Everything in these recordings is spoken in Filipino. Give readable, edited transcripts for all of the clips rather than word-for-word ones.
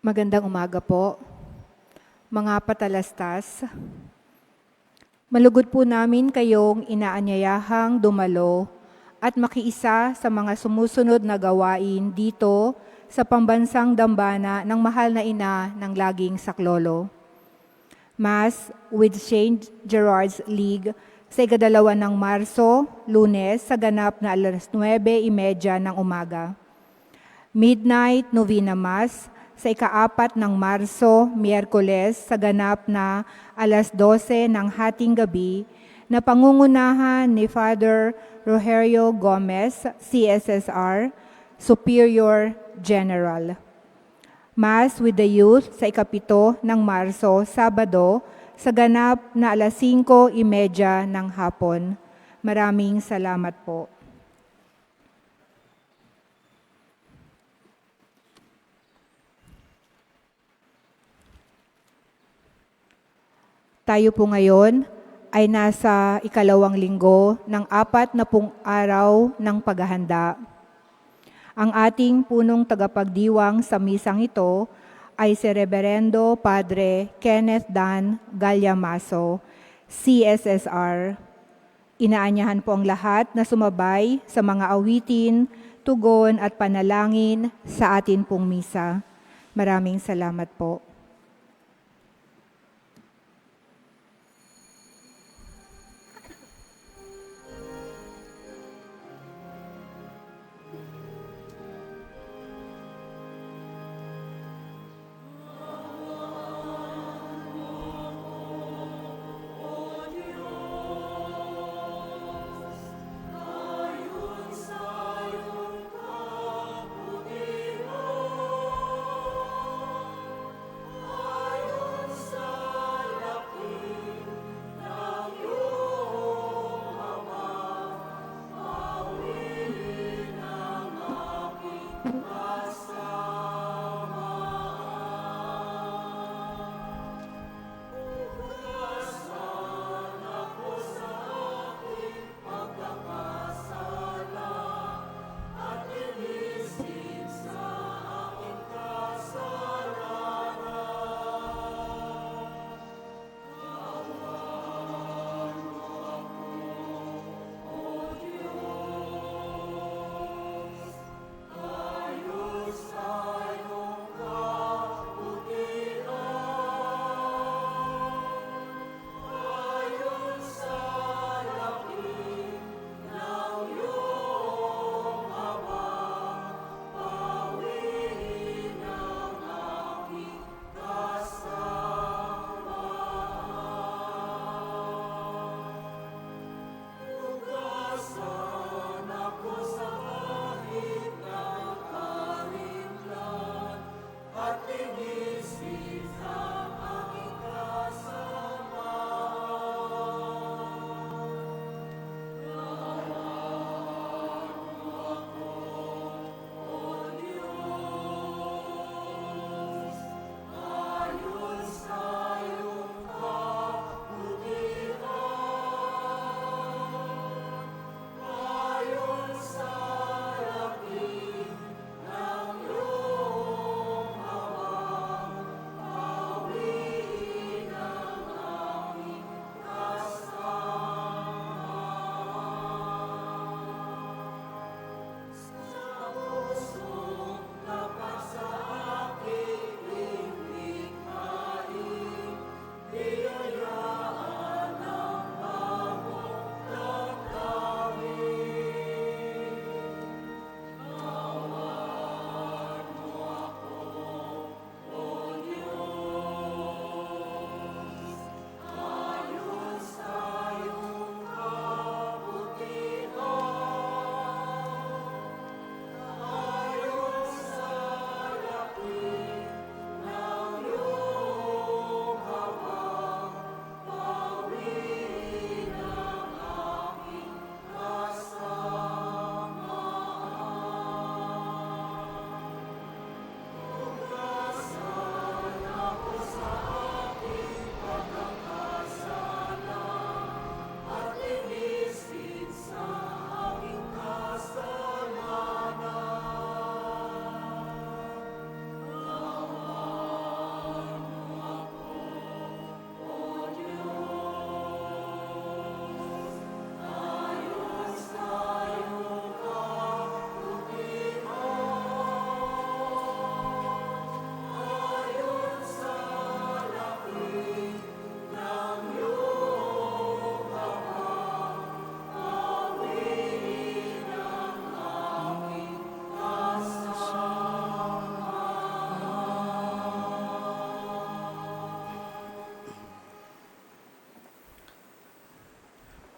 Magandang umaga po, mga patalastas. Malugod po namin kayong inaanyayahang dumalo at makiisa sa mga sumusunod na gawain dito sa pambansang dambana ng mahal na ina ng laging saklolo. Mass with St. Gerard's League sa ikadalawa ng Marso, Lunes, sa ganap na alas 9:30 ng umaga. Midnight Novena Mass sa ika-4 ng Marso, Miyerkules, sa ganap na alas 12 ng hating gabi na pangungunahan ni Father Rogerio Gomez, CSSR, Superior General. Mass with the Youth sa ika-7 ng Marso, Sabado, sa ganap na alas 5:30 ng hapon. Maraming salamat po. Tayo po ngayon ay nasa ikalawang linggo ng 40 araw ng paghahanda. Ang ating punong tagapagdiwang sa misang ito ay si Reverendo Padre Kenneth Dan Galyamaso, CSSR. Inaanyahan po ang lahat na sumabay sa mga awitin, tugon at panalangin sa atin pong misa. Maraming salamat po.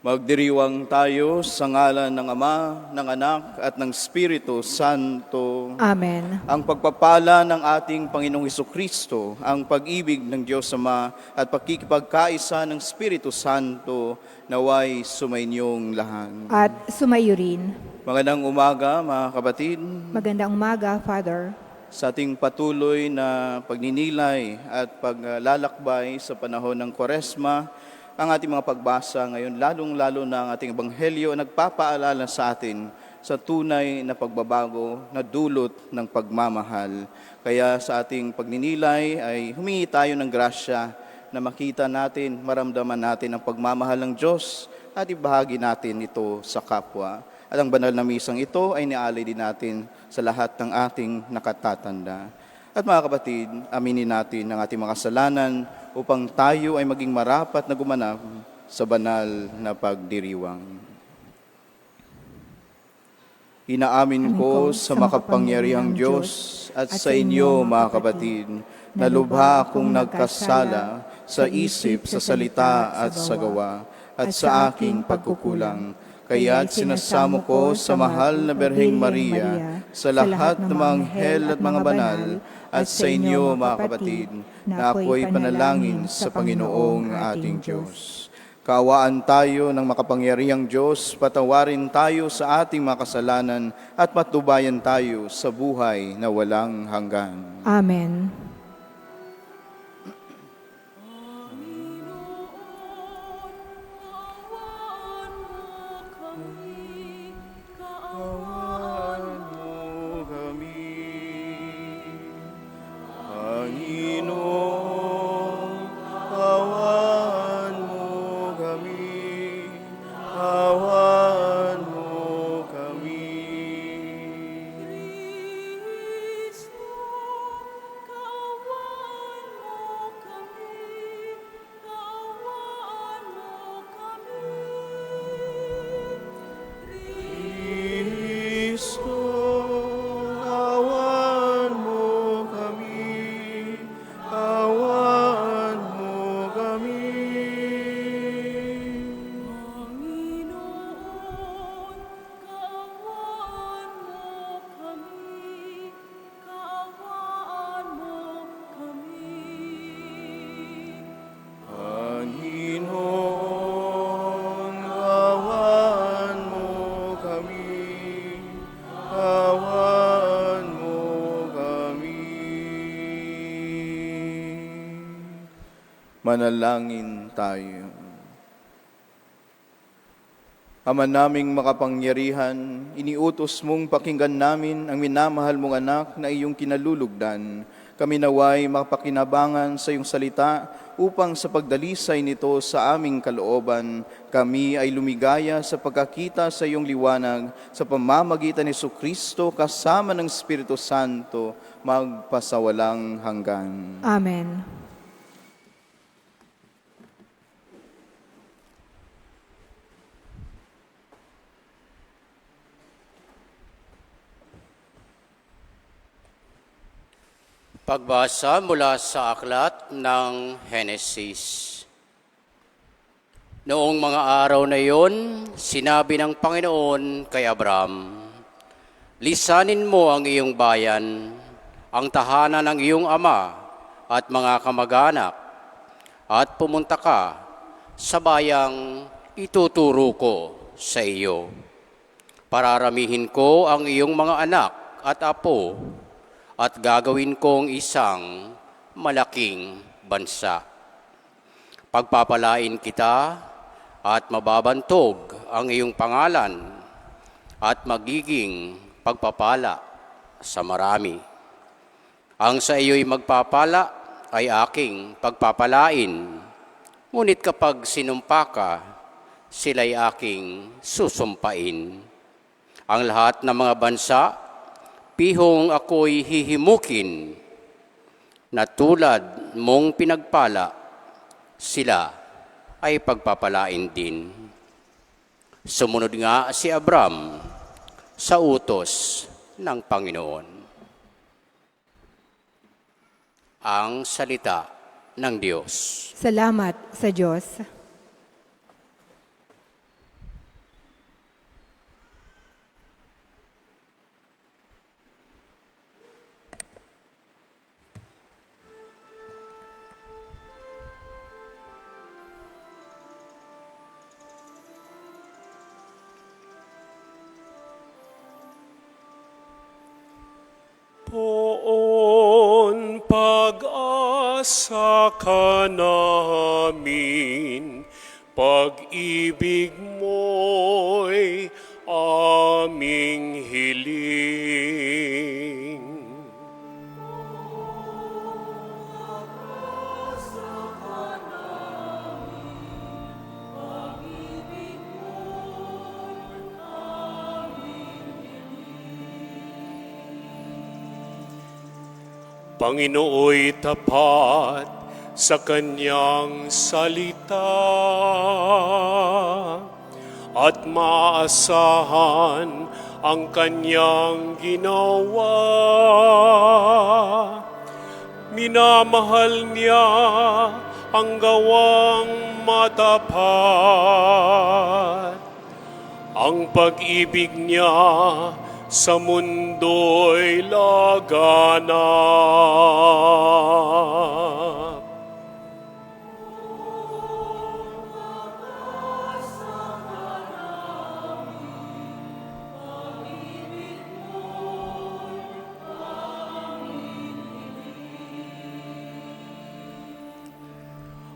Magdiriwang tayo sa ngalan ng Ama, ng Anak, at ng Espiritu Santo. Amen. Ang pagpapala ng ating Panginoong Hesukristo, ang pag-ibig ng Diyos Ama, at pakikipagkaisa ng Espiritu Santo, naway sumainyong lahat. At sumayo rin. Magandang umaga, mga kapatid. Magandang umaga, Father. Sa ating patuloy na pagninilay at paglalakbay sa panahon ng Kwaresma, ang ating mga pagbasa ngayon, lalong-lalo na ang ating ebanghelyo, nagpapaalala sa atin sa tunay na pagbabago na dulot ng pagmamahal. Kaya sa ating pagninilay ay humingi tayo ng grasya na makita natin, maramdaman natin ang pagmamahal ng Diyos at ibahagi natin ito sa kapwa. At ang banal na misang ito ay nialay din natin sa lahat ng ating nakatatanda. At mga kapatid, aminin natin ang ating mga kasalanan upang tayo ay maging marapat na gumanap sa banal na pagdiriwang. Inaamin ko sa makapangyarihang Diyos at sa inyo, mga kapatid, na lubha akong nagkasala sa isip, sa salita at sa gawa, at sa aking pagkukulang. Kaya't sinasamo ko sa mahal na Birheng Maria, sa lahat ng mga anghel at mga banal, at sa inyo, mga kapatid, na ako'y panalangin sa Panginoong ating Diyos. Kaawaan tayo ng makapangyarihang Diyos, patawarin tayo sa ating mga kasalanan, at matnubayan tayo sa buhay na walang hanggan. Amen. Manalangin tayo. Ama naming makapangyarihan, iniutos mong pakinggan namin ang minamahal mong anak na iyong kinalulugdan. Kami naway makapakinabangan sa iyong salita upang sa pagdalisay nito sa aming kalooban, kami ay lumigaya sa pagkakita sa iyong liwanag sa pamamagitan ni Jesucristo kasama ng Espiritu Santo magpasawalang hanggan. Amen. Pagbasa mula sa aklat ng Henesis. Noong mga araw na iyon, sinabi ng Panginoon kay Abram, "Lisanin mo ang iyong bayan, ang tahanan ng iyong ama at mga kamag-anak, at pumunta ka sa bayang ituturo ko sa iyo. Pararamihin ko ang iyong mga anak at apo, at gagawin kong isang malaking bansa. Pagpapalain kita at mababantog ang iyong pangalan at magiging pagpapala sa marami. Ang sa iyo'y magpapala ay aking pagpapalain, ngunit kapag sinumpa ka, sila'y aking susumpain. Ang lahat ng mga bansa, pihong ako'y hihimukin, na tulad mong pinagpala, sila ay pagpapalain din." Sumunod nga si Abram sa utos ng Panginoon. Ang salita ng Diyos. Salamat sa Diyos. Poon pag-asa ka namin, pag-ibig mo'y aming hiling. Panginooy tapat sa kanyang salita at maasahan ang kanyang ginawa. Minamahal niya ang gawang matapat. Ang pag-ibig niya sa mundo'y laganap.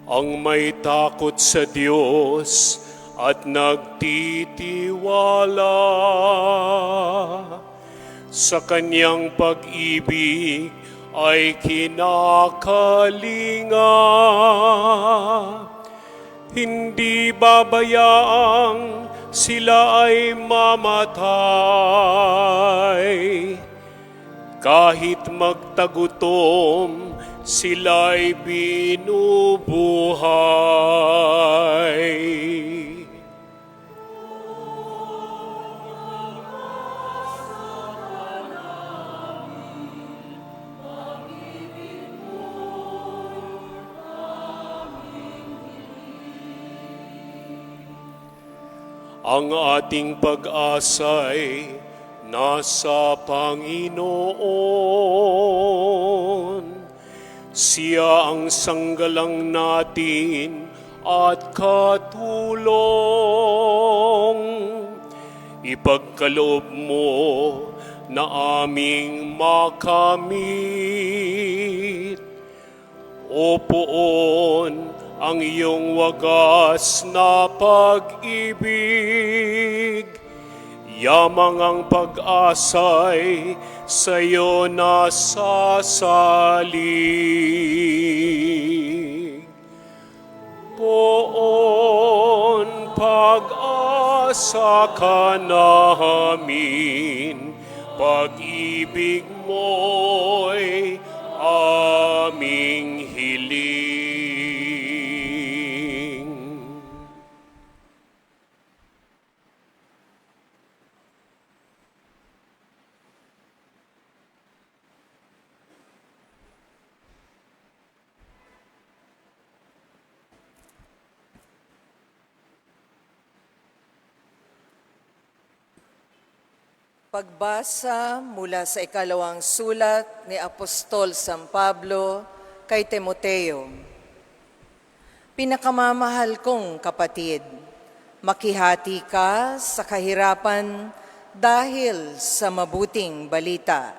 Ang may takot sa Diyos at nagtitiwala sa kanyang pag-ibig ay kinakalinga. Hindi babayaang sila ay mamatay. Kahit magtagutom, sila'y binubuhay. Ang ating pag-asa'y nasa Panginoon. Siya ang sanggalang natin at katulong. Ipagkaloob mo na aming makamit. O poon ang iyong wagas na pag-ibig. Yamang ang pag-asa'y sa'yo nasasalig. Poon pag-asa ka namin, pag-ibig mo'y aming hiling. Pagbasa mula sa ikalawang sulat ni Apostol San Pablo kay Timoteo. Pinakamamahal kong kapatid, makihati ka sa kahirapan dahil sa mabuting balita.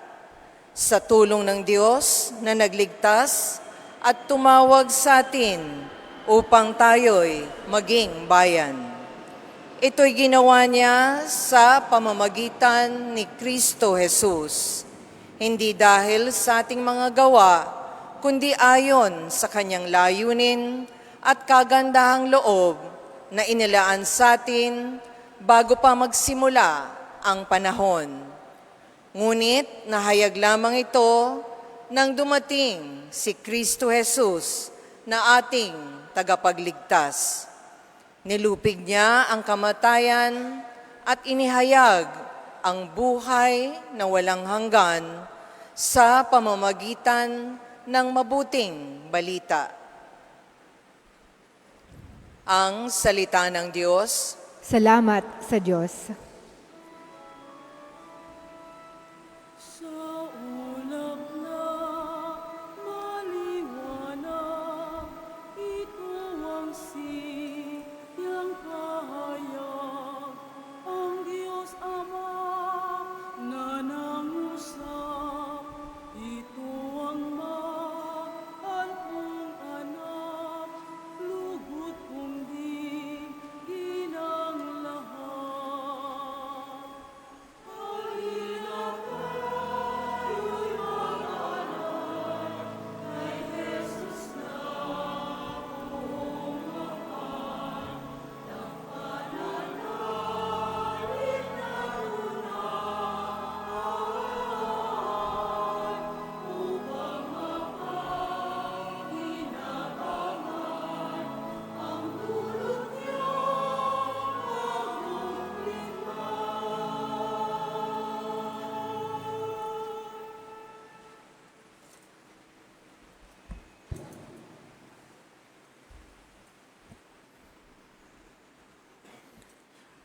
Sa tulong ng Diyos na nagligtas at tumawag sa atin upang tayo'y maging bayan. Ito'y ginawa niya sa pamamagitan ni Kristo Jesus, hindi dahil sa ating mga gawa, kundi ayon sa kanyang layunin at kagandahang loob na inilaan sa atin bago pa magsimula ang panahon. Ngunit nahayag lamang ito nang dumating si Kristo Jesus na ating tagapagligtas. Nilupig niya ang kamatayan at inihayag ang buhay na walang hanggan sa pamamagitan ng mabuting balita. Ang salita ng Diyos. Salamat sa Diyos.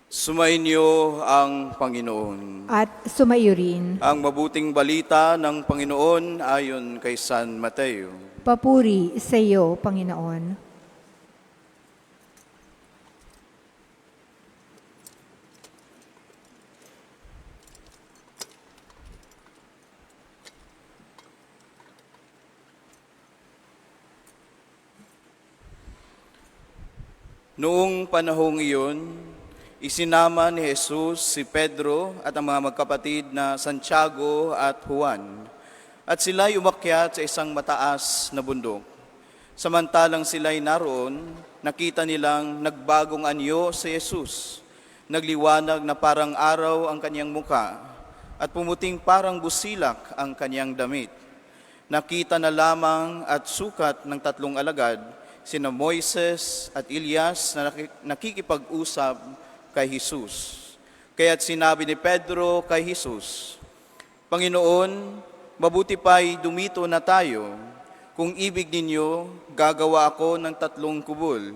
Sumainyo ang Panginoon. At sumaiyo rin. Ang mabuting balita ng Panginoon ayon kay San Mateo. Papuri sa iyo, Panginoon. Noong panahong iyon, isinama ni Jesus si Pedro at ang mga magkapatid na Santiago at Juan, at sila'y umakyat sa isang mataas na bundok. Samantalang sila'y naroon, nakita nilang nagbagong anyo si Jesus. Nagliwanag na parang araw ang kanyang muka, at pumuting parang busilak ang kanyang damit. Nakita na lamang at sukat ng tatlong alagad, sina Moises at Elias na nakikipag-usap kay Jesus. Kaya't sinabi ni Pedro kay Jesus, Panginoon, mabuti pa'y dumito na tayo. Kung ibig ninyo, gagawa ako ng 3 kubol.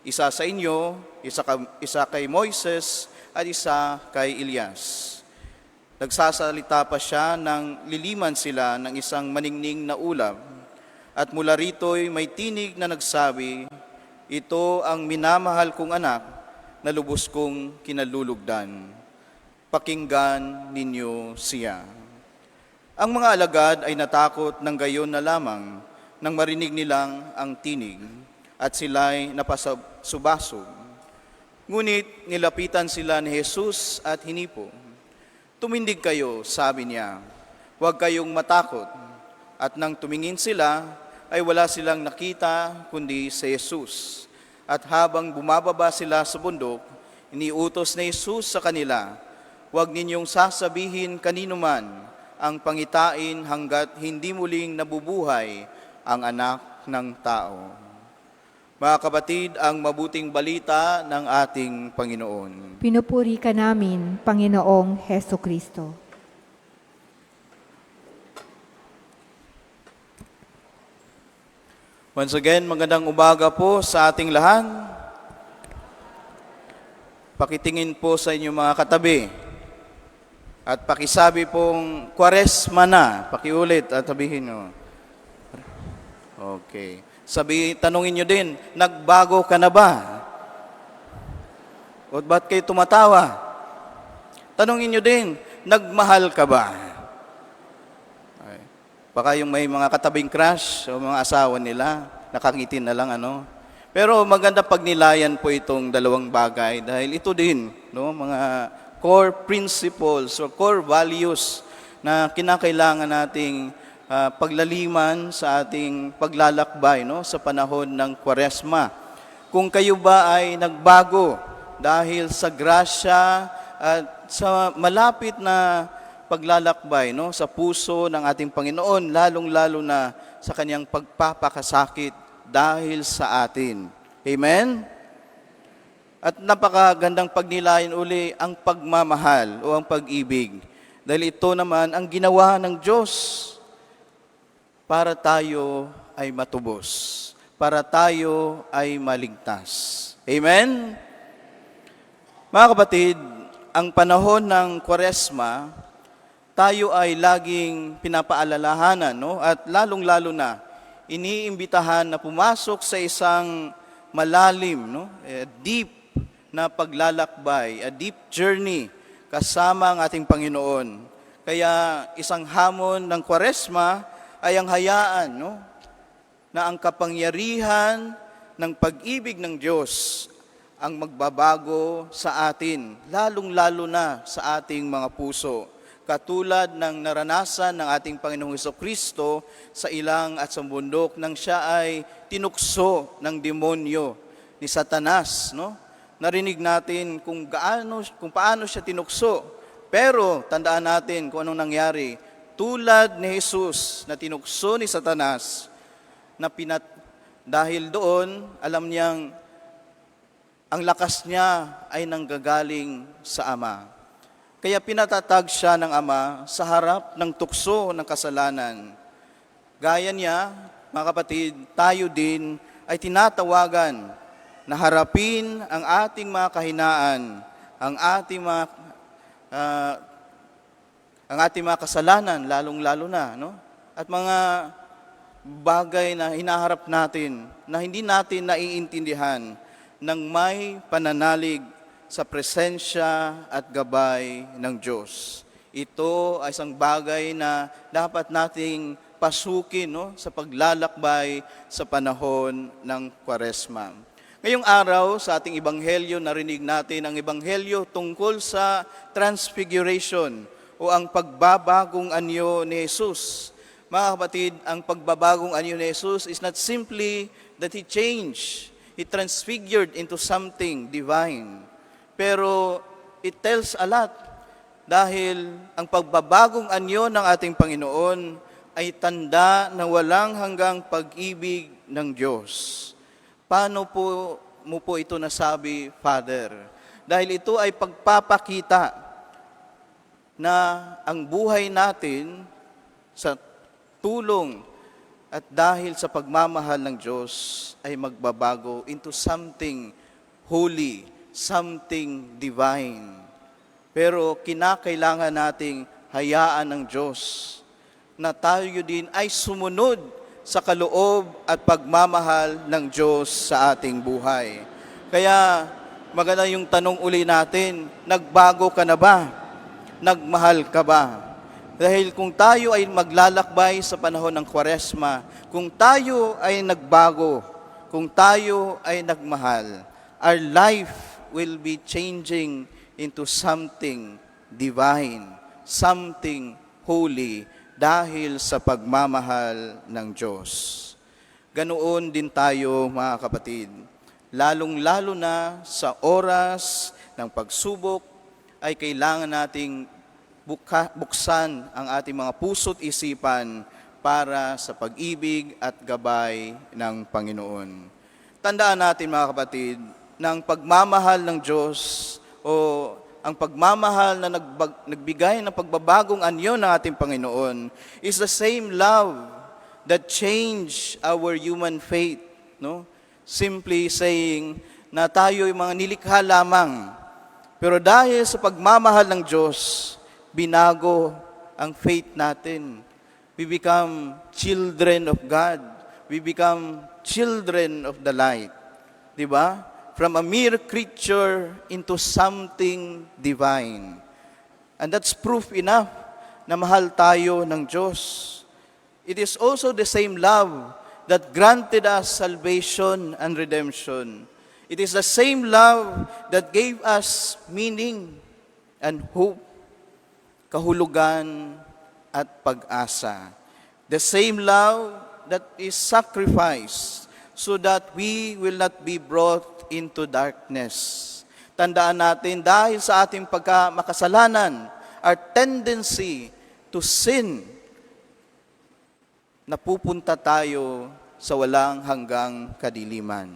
Isa sa inyo, isa kay Moises, at isa kay Elias. Nagsasalita pa siya nang liliman sila ng isang maningning na ulap. At mula rito'y may tinig na nagsabi, ito ang minamahal kong anak na lubos kong kinalulugdan. Pakinggan ninyo siya. Ang mga alagad ay natakot ng gayon na lamang nang marinig nilang ang tinig at sila'y napasubasog. Ngunit nilapitan sila ni Jesus at hinipo. Tumindig kayo, sabi niya, huwag kayong matakot. At nang tumingin sila, ay wala silang nakita kundi si Jesus. At habang bumababa sila sa bundok, iniutos ni Jesus sa kanila, huwag ninyong sasabihin kanino man ang pangitain hanggat hindi muling nabubuhay ang anak ng tao. Mga kapatid, ang mabuting balita ng ating Panginoon. Pinupuri ka namin, Panginoong Heso Kristo. Once again, magandang umaga po sa ating lahat. Pakitingin po sa inyong mga katabi. At pakisabi pong, Kwaresma na. Pakiulit at sabihin nyo. Okay. Tanungin nyo din, nagbago ka na ba? O ba't kayo tumatawa? Tanungin nyo din, nagmahal ka ba? Baka yung may mga katabing crush o mga asawa nila, nakangiti na lang, ano. Pero maganda pagnilayan po itong dalawang bagay dahil ito din, no, mga core principles or core values na kinakailangan nating paglaliman sa ating paglalakbay, no, sa panahon ng Kwaresma. Kung kayo ba ay nagbago dahil sa grasya at sa malapit na paglalakbay, no, sa puso ng ating Panginoon, lalong-lalo na sa kanyang pagpapakasakit dahil sa atin. Amen? At napakagandang pagnilayan uli ang pagmamahal o ang pag-ibig. Dahil ito naman ang ginawa ng Diyos para tayo ay matubos, para tayo ay maligtas. Amen? Mga kapatid, ang panahon ng Kwaresma, tayo ay laging pinapaalalahanan, no? At lalong-lalo na, iniimbitahan na pumasok sa isang malalim, no? Deep na paglalakbay, a deep journey kasama ang ating Panginoon. Kaya isang hamon ng Kwaresma ay ang hayaan, no, na ang kapangyarihan ng pag-ibig ng Diyos ang magbabago sa atin, lalong-lalo na sa ating mga puso. Katulad ng naranasan ng ating Panginoong Jesucristo sa ilang at sa bundok nang siya ay tinukso ng demonyo ni Satanas, no? Narinig natin kung paano siya tinukso. Pero tandaan natin kung anong nangyari. Tulad ni Jesus na tinukso ni Satanas, dahil doon, alam niyang ang lakas niya ay nanggagaling sa Ama. Kaya pinatatag siya ng Ama sa harap ng tukso ng kasalanan. Gaya niya, mga kapatid, tayo din ay tinatawagan na harapin ang ating mga kahinaan ang ating mga ah, ang ating mga kasalanan, lalong-lalo na, no? At mga bagay na hinaharap natin na hindi natin naiintindihan ng may pananalig sa presensya at gabay ng Diyos. Ito ay isang bagay na dapat nating pasukin, no, sa paglalakbay sa panahon ng Kwaresma. Ngayong araw sa ating ebanghelyo, narinig natin ang ebanghelyo tungkol sa transfiguration o ang pagbabagong anyo ni Jesus. Mga kapatid, ang pagbabagong anyo ni Jesus is not simply that He changed, He transfigured into something divine. Pero it tells a lot dahil ang pagbabagong anyo ng ating Panginoon ay tanda na walang hanggang pag-ibig ng Diyos. Paano mo po ito nasabi, Father? Dahil ito ay pagpapakita na ang buhay natin sa tulong at dahil sa pagmamahal ng Diyos ay magbabago into something holy, something divine. Pero kinakailangan nating hayaan ng Diyos na tayo din ay sumunod sa kaloob at pagmamahal ng Diyos sa ating buhay. Kaya maganda yung tanong uli natin, nagbago ka na ba? Nagmahal ka ba? Dahil kung tayo ay maglalakbay sa panahon ng Kwaresma, kung tayo ay nagbago, kung tayo ay nagmahal, our life will be changing into something divine, something holy, dahil sa pagmamahal ng Diyos. Ganoon din tayo, mga kapatid, lalong-lalo na sa oras ng pagsubok, ay kailangan nating buksan ang ating mga puso't isipan para sa pag-ibig at gabay ng Panginoon. Tandaan natin, mga kapatid, na ang pagmamahal ng Diyos o ang pagmamahal na nagbigay ng pagbabagong anyo ng ating Panginoon is the same love that changed our human faith. No? Simply saying na tayo ay mga nilikha lamang. Pero dahil sa pagmamahal ng Diyos, binago ang faith natin. We become children of God. We become children of the light. Diba? From a mere creature into something divine. And that's proof enough na mahal tayo ng Diyos. It is also the same love that granted us salvation and redemption. It is the same love that gave us meaning and hope, kahulugan at pag-asa. The same love that is sacrificed so that we will not be brought into darkness. Tandaan natin, dahil sa ating makasalanan, our tendency to sin, napupunta tayo sa walang hanggang kadiliman.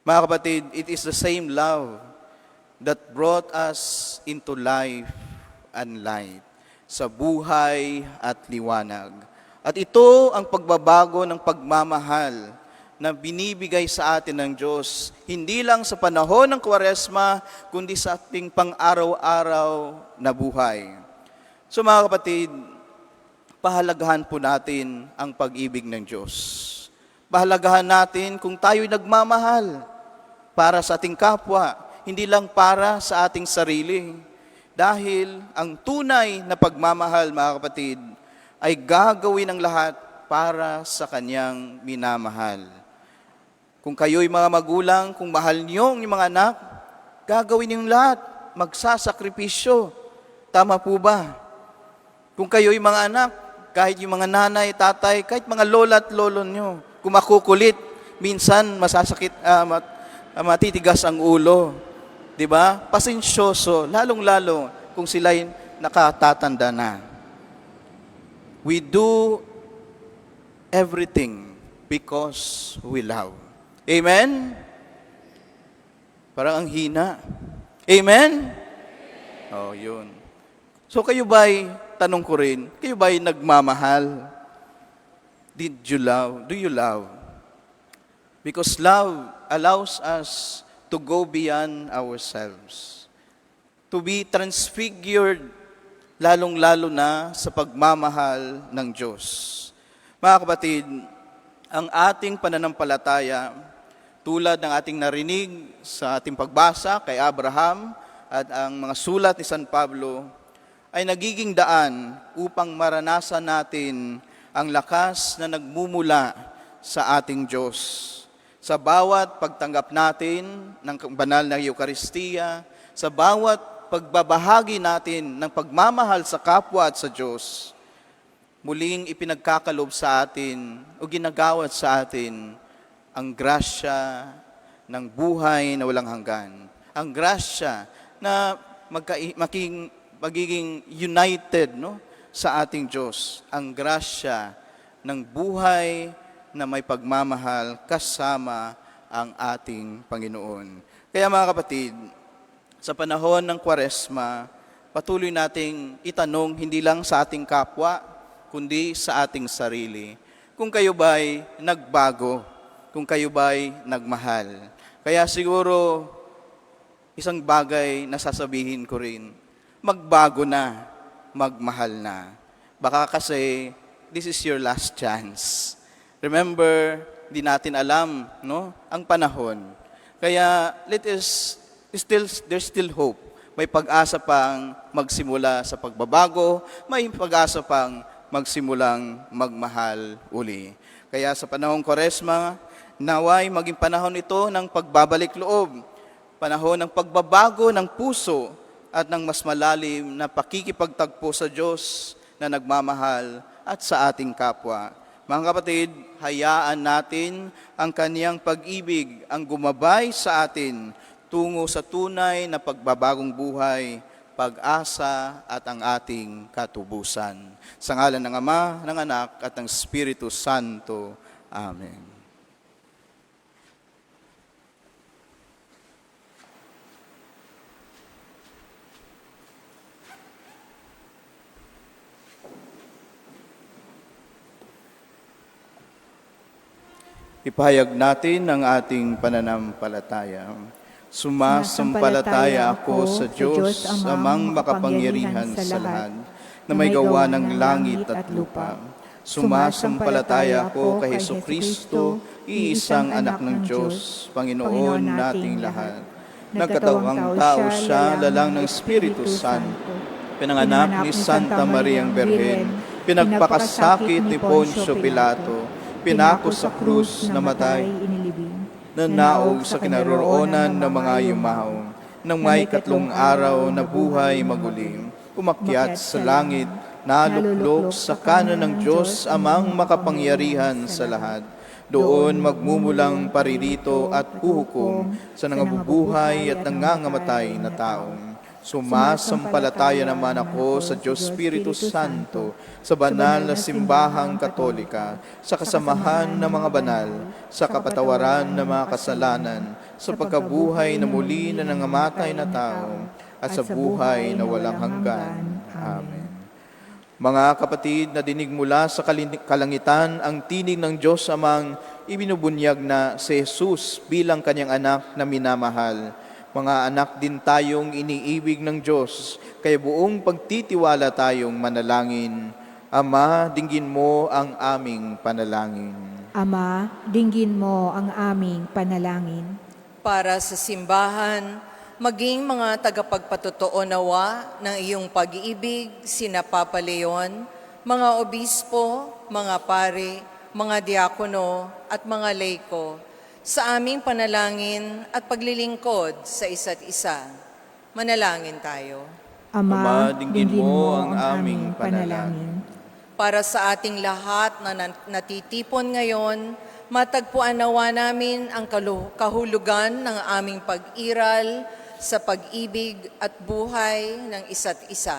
Mga kapatid, it is the same love that brought us into life and light, sa buhay at liwanag. At ito ang pagbabago ng pagmamahal na binibigay sa atin ng Diyos, hindi lang sa panahon ng Kwaresma, kundi sa ating pang-araw-araw na buhay. So mga kapatid, pahalagahan po natin ang pag-ibig ng Diyos. Pahalagahan natin kung tayo'y nagmamahal para sa ating kapwa, hindi lang para sa ating sarili. Dahil ang tunay na pagmamahal, mga kapatid, ay gagawin ng lahat para sa kanyang minamahal. Kung kayo'y mga magulang, kung mahal niyo ang inyong mga anak, gagawin niyong lahat, magsasakripisyo. Tama po ba? Kung kayo'y mga anak, kahit yung mga nanay, tatay, kahit mga lola at lolo niyo, kung makukulit, minsan masasakit, matitigas ang ulo. Diba? Pasensyoso, lalong-lalo kung sila'y nakatatanda na. We do everything because we love. Amen? Parang ang hina. Amen? Oh, yun. So kayo ba'y, tanong ko rin, kayo ba'y nagmamahal? Did you love? Do you love? Because love allows us to go beyond ourselves, to be transfigured lalong-lalo na sa pagmamahal ng Diyos. Mga kapatid, ang ating pananampalataya, tulad ng ating narinig sa ating pagbasa kay Abraham at ang mga sulat ni San Pablo, ay nagiging daan upang maranasan natin ang lakas na nagmumula sa ating Diyos. Sa bawat pagtanggap natin ng banal na Eukaristiya, sa bawat pagbabahagi natin ng pagmamahal sa kapwa at sa Diyos, muling ipinagkakalob sa atin o ginagawad sa atin ang grasya ng buhay na walang hanggan. Ang grasya na magiging united, no, sa ating Diyos. Ang grasya ng buhay na may pagmamahal kasama ang ating Panginoon. Kaya mga kapatid, sa panahon ng Kwaresma, patuloy nating itanong hindi lang sa ating kapwa, kundi sa ating sarili. Kung kayo ba'y nagbago, kung kayo ba'y nagmahal. Kaya siguro, isang bagay na sasabihin ko rin, magbago na, magmahal na. Baka kasi, this is your last chance. Remember, di natin alam, no, ang panahon. Kaya, there's still hope. May pag-asa pang magsimula sa pagbabago, may pag-asa pang magsimulang magmahal uli. Kaya sa panahong Kwaresma, naway maging panahon ito ng pagbabalik loob, panahon ng pagbabago ng puso at ng mas malalim na pakikipagtagpo sa Diyos na nagmamahal at sa ating kapwa. Mga kapatid, hayaan natin ang Kaniyang pag-ibig ang gumabay sa atin tungo sa tunay na pagbabagong buhay, pag-asa at ang ating katubusan. Sa ngalan ng Ama, ng Anak at ng Espiritu Santo. Amen. Ipahayag natin ang ating pananampalataya. Sumasampalataya ako sa Diyos, amang makapangyarihan sa lahat, na may gawa ng langit at lupa. Sumasampalataya ako kay Jesucristo, iisang anak ng Diyos, Panginoon nating lahat. Nagkatawang tao siya, lalang ng Espiritu Santo, pinanganak ni Santa Mariang Berhen, pinagpakasakit ni Poncio Pilato, pinako sa krus, namatay, nanaog sa kinaroroonan ng mga yumaong, nang may katlong araw na buhay maguling, umakyat sa langit, naluklok sa kanan ng Diyos amang makapangyarihan sa lahat. Doon magmumulang paririto at huhukom sa nangabubuhay at nangangamatay na taong. Sumasampalataya naman ako sa Diyos Espiritu Santo, sa banal na simbahang katolika, sa kasamahan ng mga banal, sa kapatawaran ng mga kasalanan, sa pagkabuhay na muli na nangamatay na tao, at sa buhay na walang hanggan. Amen. Mga kapatid, nadinig mula sa kalangitan ang tinig ng Diyos amang ibinubunyag na si Jesus bilang kanyang anak na minamahal. Mga anak din tayong iniibig ng Diyos, kaya buong pagtitiwala tayong manalangin. Ama, dinggin mo ang aming panalangin. Ama, dinggin mo ang aming panalangin. Para sa simbahan, maging mga tagapagpatotoo nawa ng iyong pag-iibig, sina Papa Leon, mga obispo, mga pare, mga diakono at mga laiko, sa aming panalangin at paglilingkod sa isa't isa. Manalangin tayo. Ama, dinggin mo ang aming panalangin. Para sa ating lahat na natitipon ngayon, matagpuan nawa namin ang kahulugan ng aming pag-iral sa pag-ibig at buhay ng isa't isa.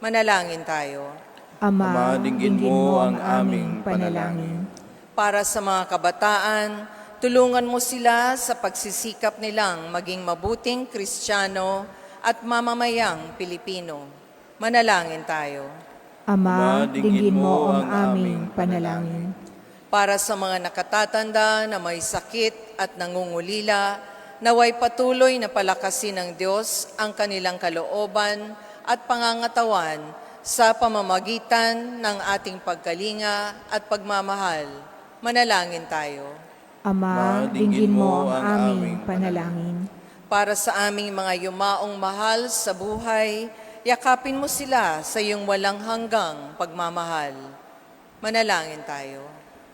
Manalangin tayo. Ama, dinggin mo ang aming panalangin. Para sa mga kabataan, tulungan mo sila sa pagsisikap nilang maging mabuting Kristiyano at mamamayang Pilipino. Manalangin tayo. Ama, dinggin mo ang aming panalangin. Para sa mga nakatatanda na may sakit at nangungulila, Naway patuloy na palakasin ng Diyos ang kanilang kalooban at pangangatawan sa pamamagitan ng ating pagkalinga at pagmamahal. Manalangin tayo. Ama, dinggin mo ang aming panalangin. Para sa aming mga yumaong mahal sa buhay, yakapin mo sila sa iyong walang hanggang pagmamahal. Manalangin tayo.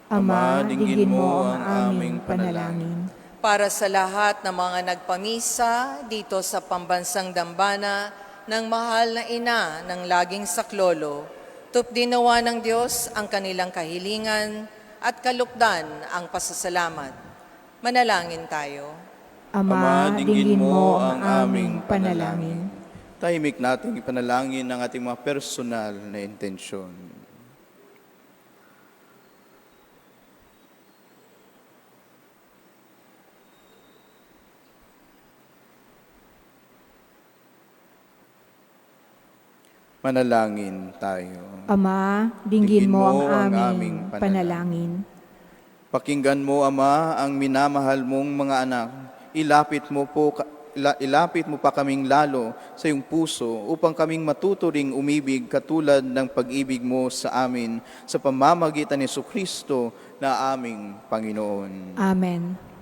Ama, dinggin mo ang aming panalangin. Para sa lahat ng mga nagpamisa dito sa pambansang dambana ng mahal na ina ng laging saklolo, tupdinawa ng Diyos ang kanilang kahilingan at kalukdan ang pasasalamat. Manalangin tayo. Ama, dinggin mo ang aming panalangin. Tahimik nating ipanalangin ang ating mga personal na intensyon. Manalangin tayo. Ama, dinggin mo ang aming panalangin. Pakinggan mo, Ama, ang minamahal mong mga anak. Ilapit mo pa kaming lalo sa iyong puso upang kaming matuturing umibig katulad ng pag-ibig mo sa amin sa pamamagitan ni Jesucristo na aming Panginoon. Amen.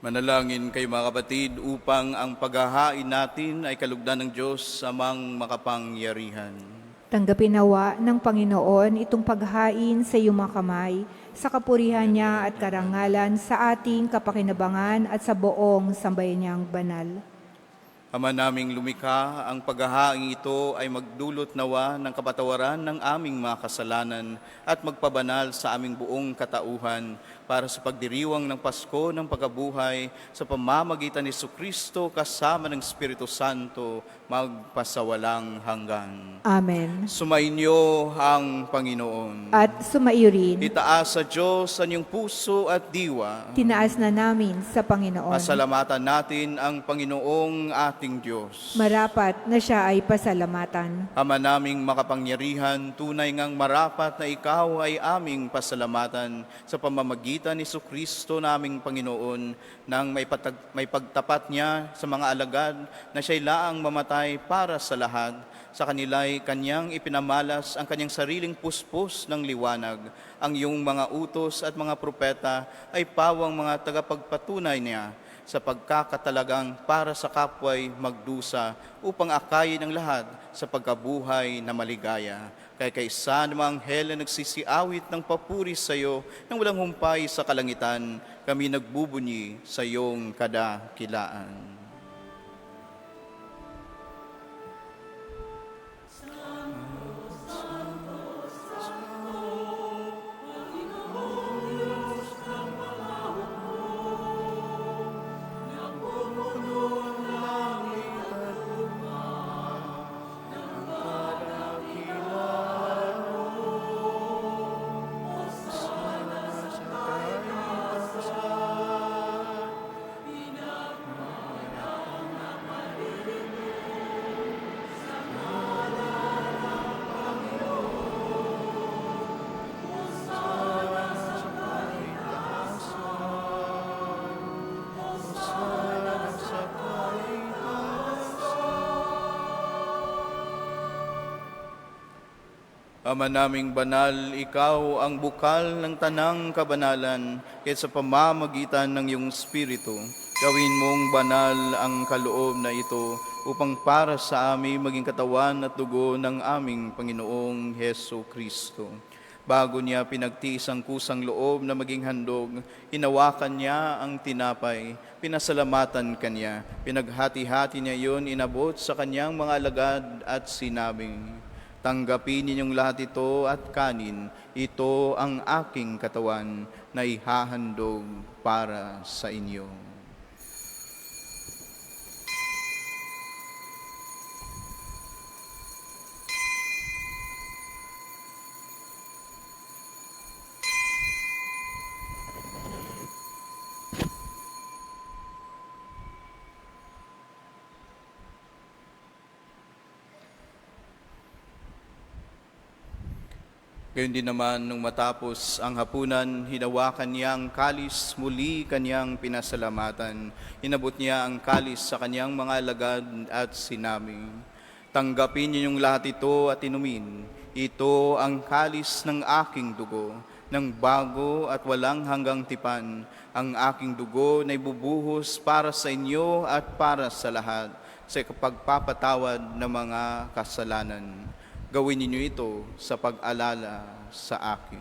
Manalangin kayo mga kapatid upang ang paghahain natin ay kalugdan ng Diyos amang makapangyarihan. Tanggapin nawa ng Panginoon itong paghain sa iyong mga kamay, sa kapurihan niya at karangalan sa ating kapakinabangan at sa buong sambayan niyang banal. Ama naming lumikha, ang paghahain ito ay magdulot nawa ng kapatawaran ng aming mga kasalanan at magpabanal sa aming buong katauhan para sa pagdiriwang ng Pasko ng pagkabuhay sa pamamagitan ni Jesucristo kasama ng Espiritu Santo magpasawalang hanggan. Amen. Sumainyo ang Panginoon. At sumaiyo rin, Itaas sa Diyos ang iyong puso at diwa. tinaas na namin sa Panginoon. Pasalamatan natin ang Panginoong ating Diyos. Marapat na siya ay pasalamatan. Ama naming makapangyarihan, tunay ngang marapat na ikaw ay aming pasalamatan sa pamamagitan ni Jesucristo naming Panginoon nang may pagtapat niya sa mga alagad na siya'y laang mamatay para sa lahat. Sa kanila'y kanyang ipinamalas ang kanyang sariling puspos ng liwanag. Ang iyong mga utos at mga propeta ay pawang mga tagapagpatunay niya sa pagkakatalagang para sa kapwa'y magdusa upang akayin ang lahat sa pagkabuhay na maligaya. Kaya kaisa namang anghel na nagsisiawit ng papuri sa iyo nang walang humpay sa kalangitan, kami nagbubunyi sa iyong kadakilaan. Ama naming banal, ikaw ang bukal ng tanang kabanalan, kaya sa pamamagitan ng iyong Espiritu, gawin mong banal ang kaloob na ito upang para sa amin maging katawan at dugo ng aming Panginoong Heso Kristo. Bago niya pinagtiis ang kusang loob na maging handog, hinawakan niya ang tinapay, pinasalamatan kanya, pinaghati-hati niya iyon, inabot sa kanyang mga alagad at sinabing, tanggapin ninyong lahat ito at kanin, ito ang aking katawan na ihahandog para sa inyo. Gayon din naman, nung matapos ang hapunan, hinawakan niya ang kalis, muli kanyang pinasalamatan. Inabot niya ang kalis sa kanyang mga alagad at sinabi, tanggapin ninyong lahat ito at inumin. Ito ang kalis ng aking dugo, ng bago at walang hanggang tipan. Ang aking dugo na ibubuhos para sa inyo at para sa lahat, sa pagpapatawad ng mga kasalanan. Gawin ninyo ito sa pag-alala sa akin.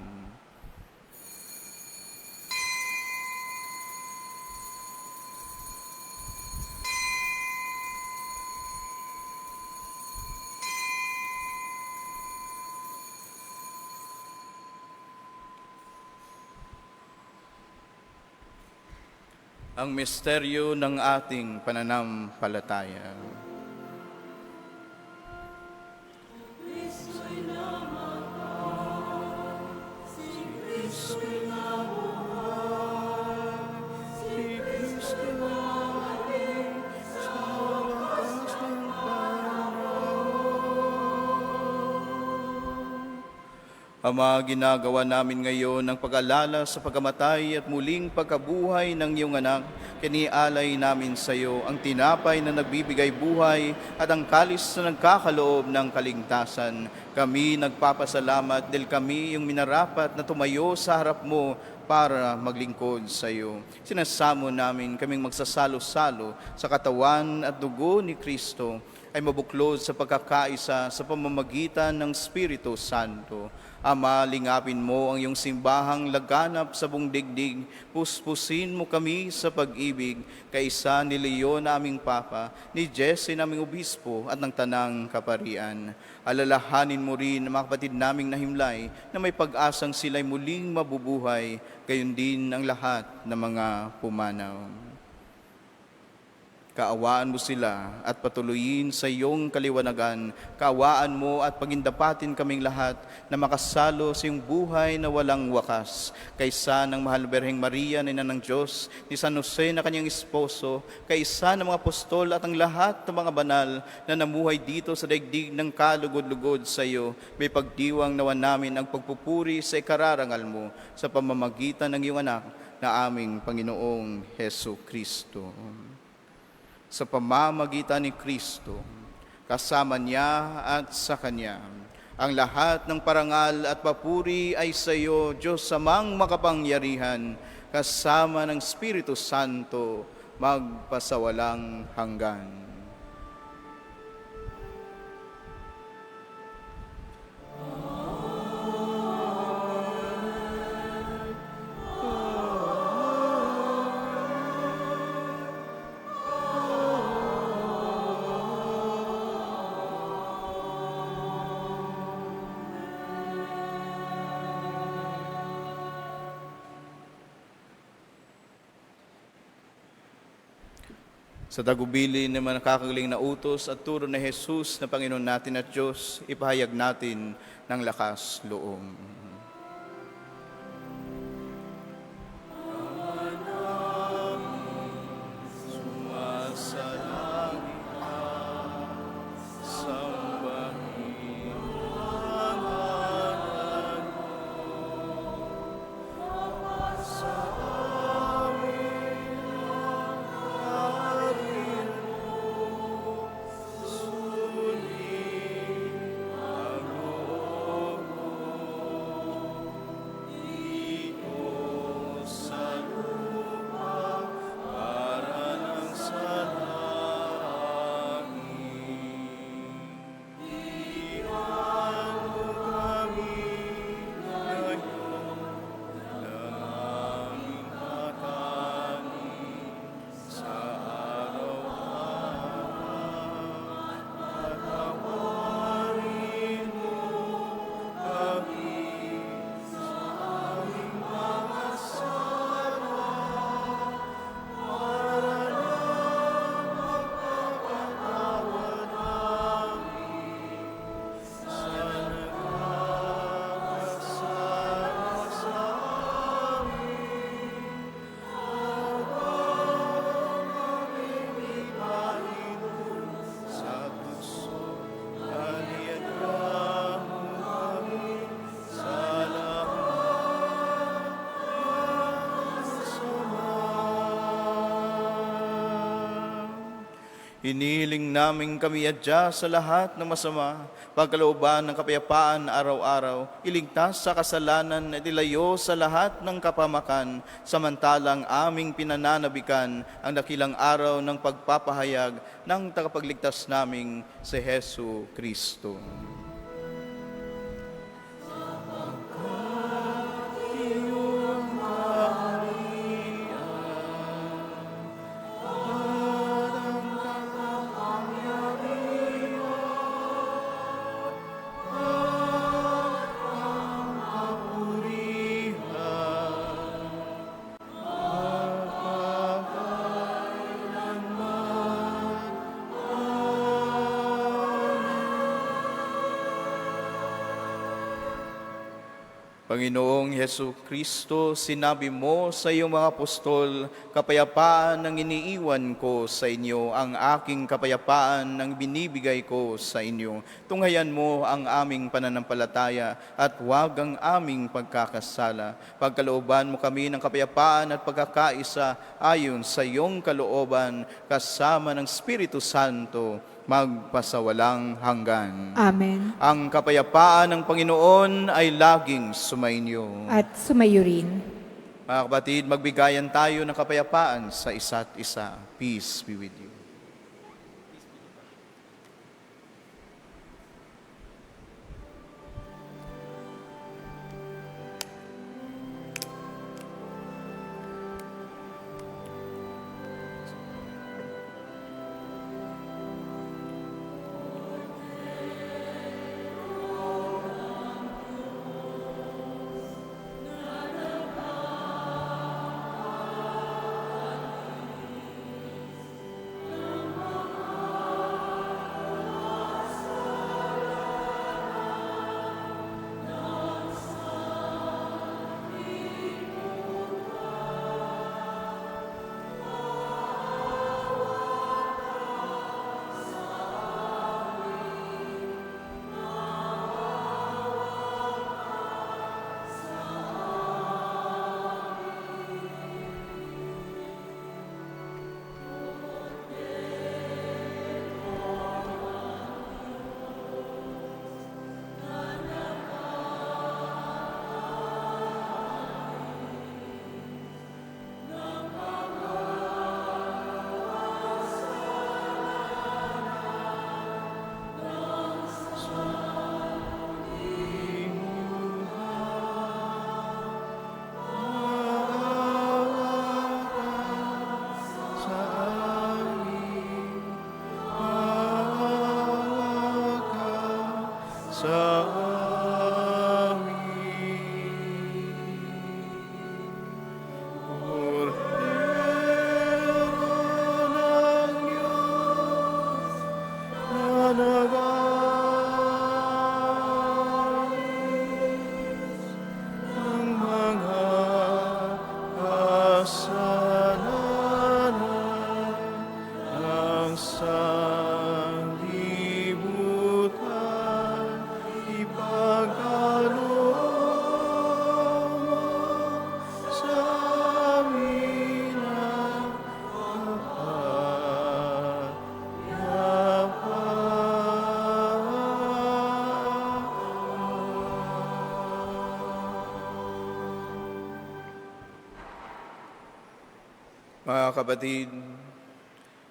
Ang misteryo ng ating pananampalataya. Ama, ginagawa namin ngayon ng pag-alala sa pagkamatay at muling pagkabuhay ng iyong anak. Kinialay namin sa iyo ang tinapay na nagbibigay buhay at ang kalis na nagkakaloob ng kaligtasan. Kami nagpapasalamat dahil kami yung minarapat na tumayo sa harap mo para maglingkod sa iyo. Sinasamo namin kaming magsasalo-salo sa katawan at dugo ni Kristo ay mabuklod sa pagkakaisa sa pamamagitan ng Espiritu Santo. Ama, lingapin mo ang iyong simbahang laganap sa buong digdig. Puspusin mo kami sa pag-ibig, kaisa ni Leon na aming Papa, ni Jesse naming Obispo at ng Tanang Kaparian. Alalahanin mo rin ang mga kapatid naming nahimlay na may pag-asang sila'y muling mabubuhay, gayon din ang lahat ng mga pumanaw. Kaawaan mo sila at patuloyin sa iyong kaliwanagan. Kaawaan mo at pagindapatin kaming lahat na makasalo sa iyong buhay na walang wakas. Kaysa ng Mahal Berheng Maria, na Ina ng Diyos, ni San Jose na kanyang esposo, kaysa ng mga apostol at ang lahat ng mga banal na namuhay dito sa daigdig ng kalugod-lugod sa iyo, may pagdiwang nawa namin ang pagpupuri sa ikararangal mo sa pamamagitan ng iyong anak na aming Panginoong Heso Kristo. Sa pamamagitan ni Kristo, kasama niya at sa Kanya, ang lahat ng parangal at papuri ay sa iyo, Diyos Amang makapangyarihan, kasama ng Espiritu Santo, magpasawalang hanggan. Sa dagubili ng mga nakakagaling na utos at turo na Jesus na Panginoon natin at Diyos, ipahayag natin ng lakas loob. Inihiling namin kami adya sa lahat ng masama, pagkalooban ng kapayapaan araw-araw, iligtas sa kasalanan at ilayo sa lahat ng kapamakan, samantalang aming pinananabikan ang dakilang araw ng pagpapahayag ng tagapagligtas naming si Hesu Kristo. Panginoong Hesu Kristo, sinabi mo sa iyong mga apostol, kapayapaan ang iniiwan ko sa inyo, ang aking kapayapaan ang binibigay ko sa inyo. Tunghayan mo ang aming pananampalataya at huwag ang aming pagkakasala. Pagkalooban mo kami ng kapayapaan at pagkakaisa ayon sa iyong kalooban kasama ng Espiritu Santo magpasawalang hanggan. Amen. Ang kapayapaan ng Panginoon ay laging sumainyo. At sumayo rin. Mga kapatid, magbigayan tayo ng kapayapaan sa isa't isa. Peace be with you. Mga kapatid,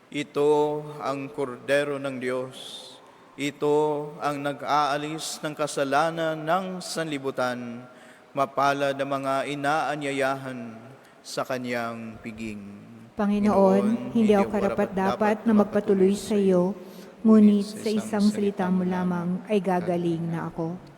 ito ang kordero ng Diyos. Ito ang nag-aalis ng kasalanan ng sanlibutan. Mapalad ang mga inaanyayahan sa kanyang piging. Panginoon, hindi ako karapat-dapat na magpatuloy sa iyo, ngunit sa isang salita mo lamang ay gagaling na ako.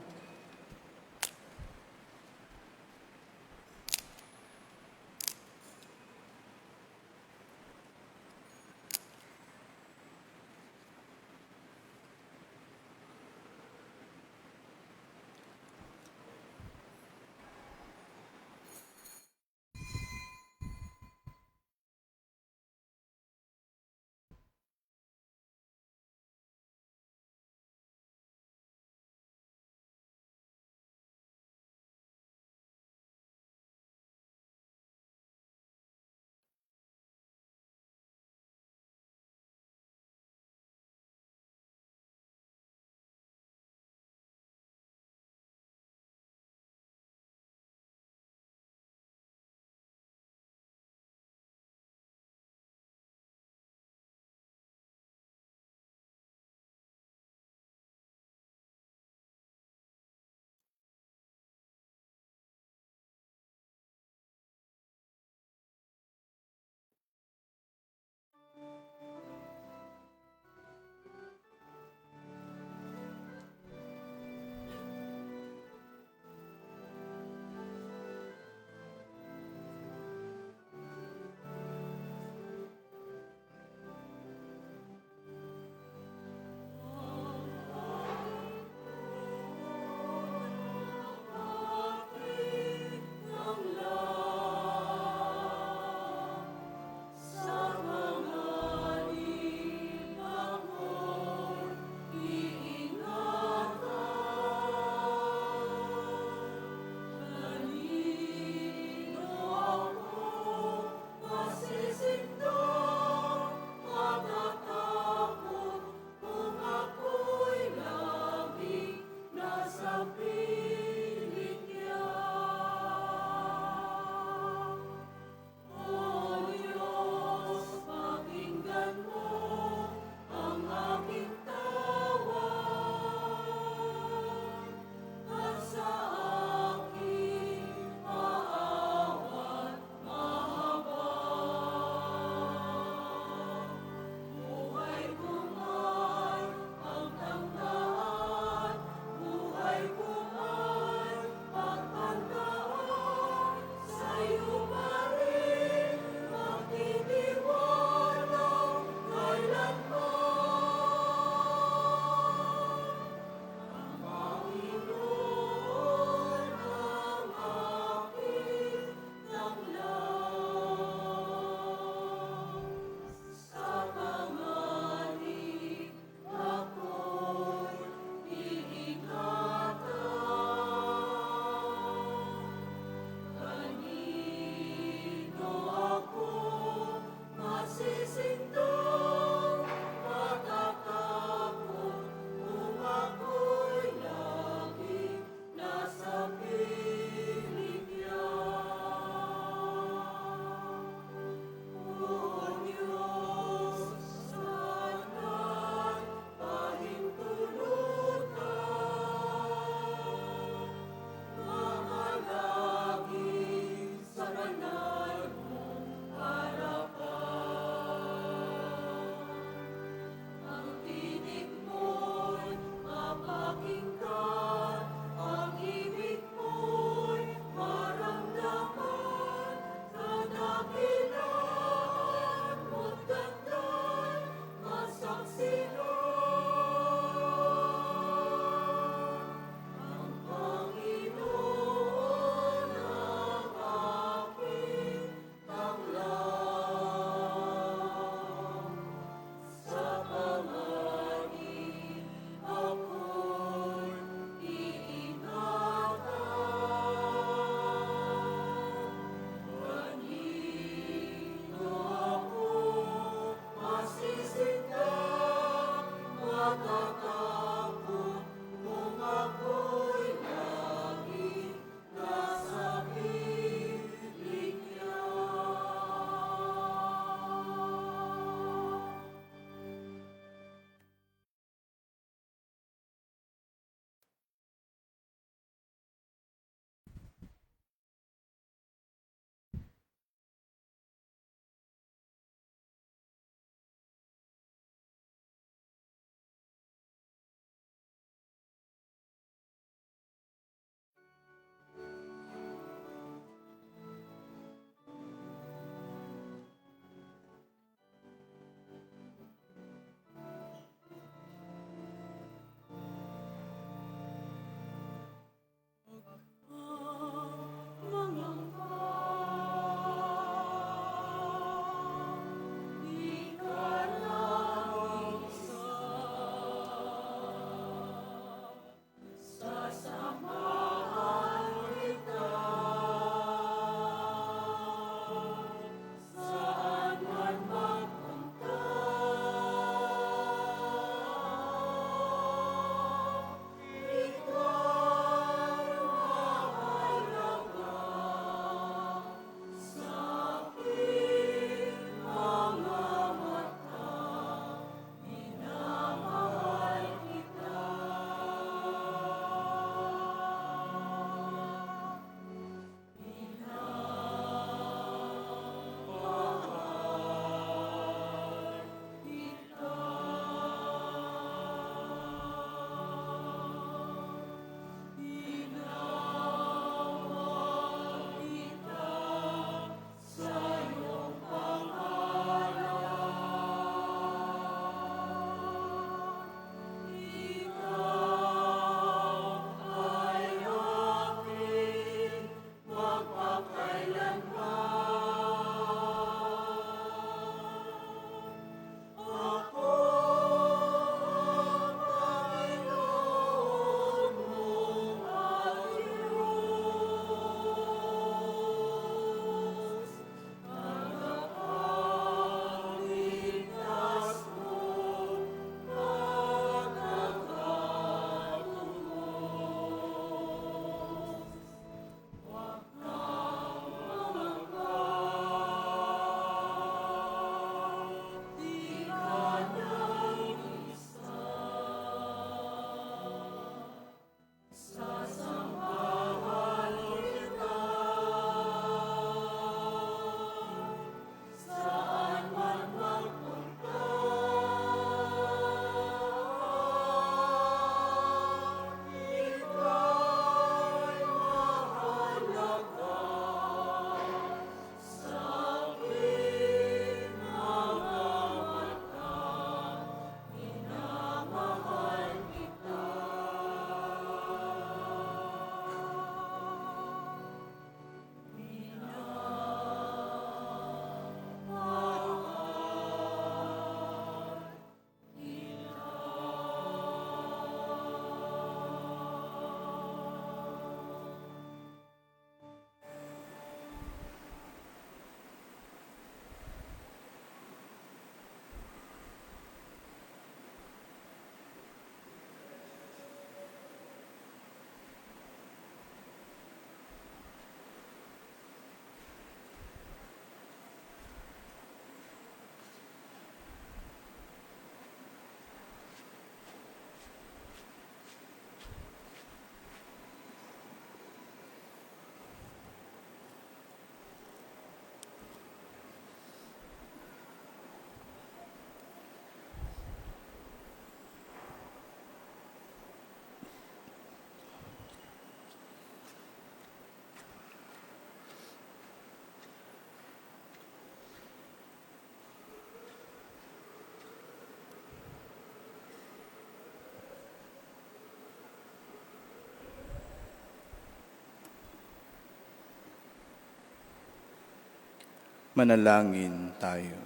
Manalangin tayo.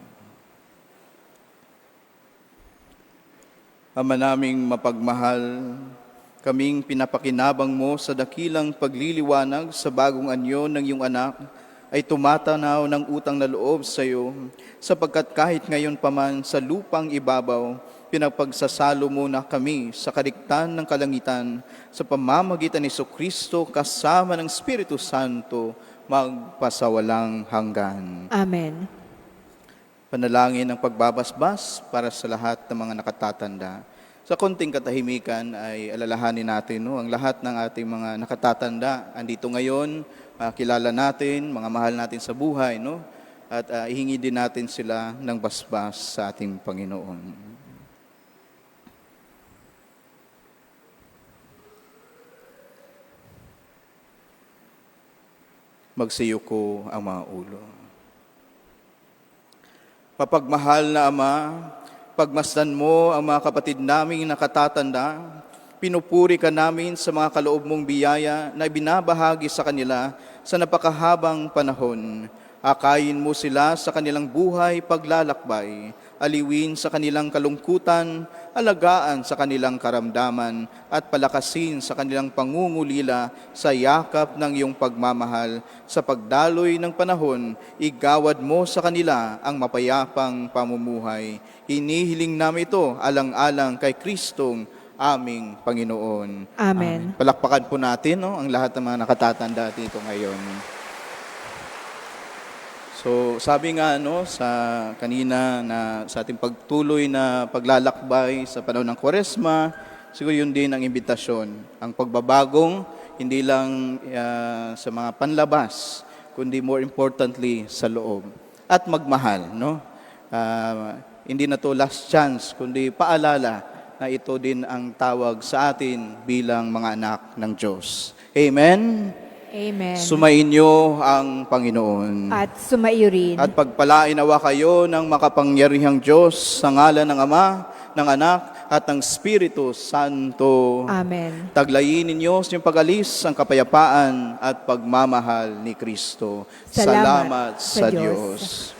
Ama naming mapagmahal, kaming pinapakinabang mo sa dakilang pagliliwanag sa bagong anyo ng iyong anak ay tumatanaw ng utang na loob sa iyo, sapagkat kahit ngayon pa man sa lupang ibabaw, pinapagsasalo mo na kami sa kaligtan ng kalangitan sa pamamagitan ni Kristo kasama ng Espiritu Santo magpasawalang hanggan. Amen. Panalangin ng pagbabasbas para sa lahat ng mga nakatatanda. Sa konting katahimikan ay alalahanin natin ang lahat ng ating mga nakatatanda. Andito ngayon, kilala natin, mga mahal natin sa buhay, at ihingi din natin sila ng basbas sa ating Panginoon. Magsiyuko ang mga ulo. Mapagmahal na Ama, pagmasdan mo ang mga kapatid naming nakatatanda, pinupuri ka namin sa mga kaloob mong biyaya na binabahagi sa kanila sa napakahabang panahon. Akayin mo sila sa kanilang buhay paglalakbay, aliwin sa kanilang kalungkutan, alagaan sa kanilang karamdaman, at palakasin sa kanilang pangungulila sa yakap ng iyong pagmamahal. Sa pagdaloy ng panahon, igawad mo sa kanila ang mapayapang pamumuhay. Hinihiling namin ito alang-alang kay Kristong aming Panginoon. Amen. Palakpakan po natin ang lahat ng mga nakatatanda dito ngayon. So, sabi nga sa kanina na sa ating pagtuloy na paglalakbay sa panahon ng Kwaresma, siguro yun din ang imbitasyon. Ang pagbabagong, hindi lang sa mga panlabas, kundi more importantly sa loob. At magmahal, hindi na to last chance, kundi paalala na ito din ang tawag sa atin bilang mga anak ng Diyos. Amen? Amen. Sumainyo ang Panginoon. At sumaiyo rin. At pagpalain nawa kayo ng makapangyarihang Diyos sa ngalan ng Ama, ng Anak, at ng Espiritu Santo. Amen. Taglayin ninyo sa inyong pag-alis ang kapayapaan at pagmamahal ni Kristo. Salamat Salamat sa sa Diyos. Diyos.